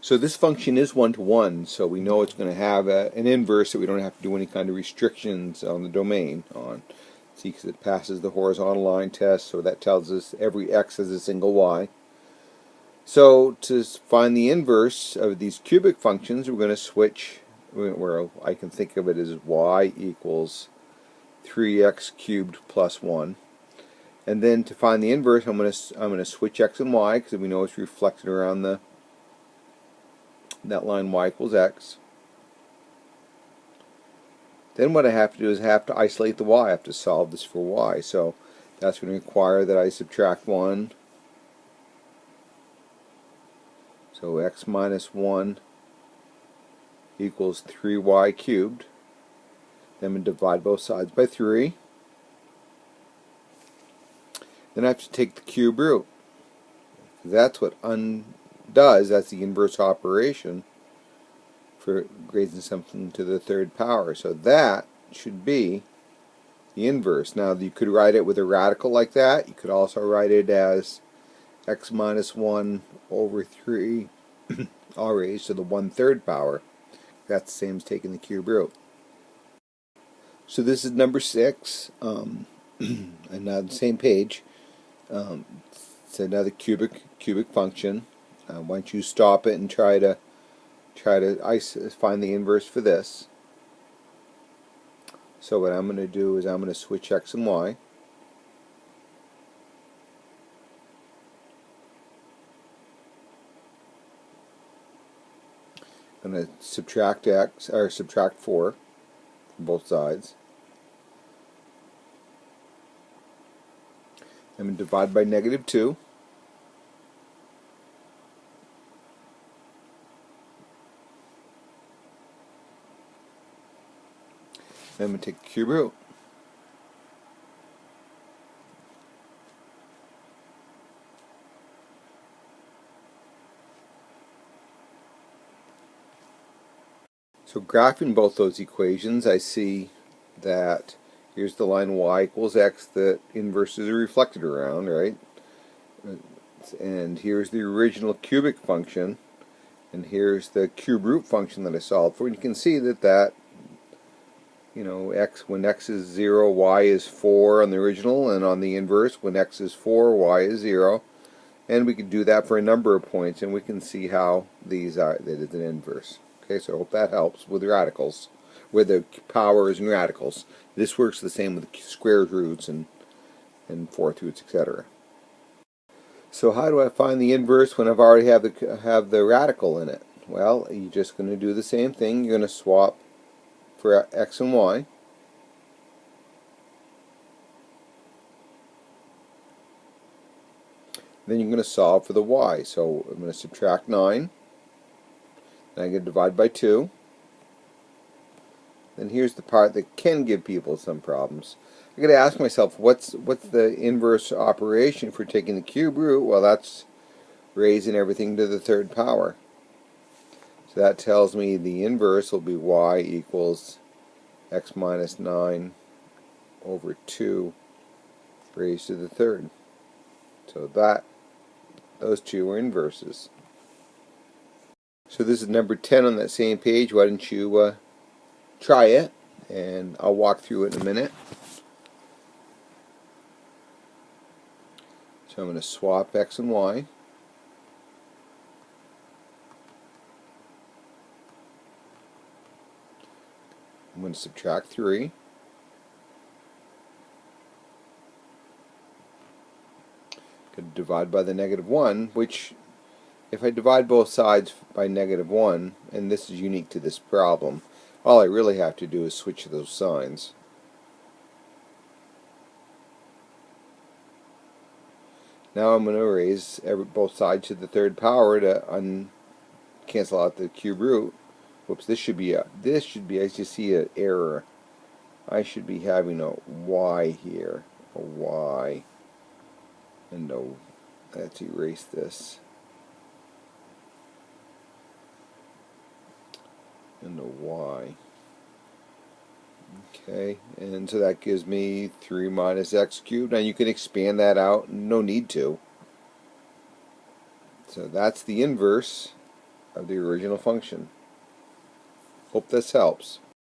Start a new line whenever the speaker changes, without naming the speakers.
So this function is one-to-one, so we know it's going to have an inverse that we don't have to do any kind of restrictions on the domain on. See, because it passes the horizontal line test, so that tells us every x has a single y. So to find the inverse of these cubic functions, we're going to switch, where I can think of it as y equals 3x cubed plus 1. And then to find the inverse, I'm going to switch x and y, because we know it's reflected around that line y equals x. Then what I have to do is I have to isolate the y. I have to solve this for y. So that's going to require that I subtract 1. So x minus 1 equals 3y cubed. Then I'm going to divide both sides by 3. Then I have to take the cube root. That's what does. That's the inverse operation for raising something to the third power. So that should be the inverse. Now you could write it with a radical like that. You could also write it as x minus 1 over 3 all raised to the 1/3 power. That's the same as taking the cube root. So this is number 6, and now the same page. It's another cubic function. Why don't you stop it and try to find the inverse for this. So what I'm going to do is I'm going to switch x and y. I'm going to subtract x, or subtract 4 from both sides. I'm going to divide by -2. I'm going to take the cube root. So graphing both those equations, I see that here's the line y equals x that inverses are reflected around, right? And here's the original cubic function, and here's the cube root function that I solved for. And you can see that when x is 0, y is 4 on the original, and on the inverse, when x is 4, y is 0. And we could do that for a number of points, and we can see how that is an inverse. Okay, so I hope that helps with radicals, with the powers and radicals. This works the same with square roots and fourth roots, etc. So how do I find the inverse when I've already have the radical in it? Well, you're just going to do the same thing. You're going to swap for x and y. Then you're going to solve for the y. So I'm going to subtract 9. Then I'm going to divide by 2. Then here's the part that can give people some problems. I'm going to ask myself, what's the inverse operation for taking the cube root? Well, that's raising everything to the third power. So that tells me the inverse will be y equals x minus 9 over 2 raised to the third. So those two are inverses. So this is number 10 on that same page. Why don't you try it, and I'll walk through it in a minute. So I'm going to swap x and y. I'm going to subtract 3. Going to divide by the -1, which, if I divide both sides by -1, and this is unique to this problem, all I really have to do is switch those signs. Now I'm going to raise both sides to the third power to cancel out the cube root. Whoops, this should be, as you see, an error. I should be having a y here, a y, and let's erase this, and a y. Okay, and so that gives me 3 minus x cubed. Now you can expand that out, no need to. So that's the inverse of the original function. Hope this helps.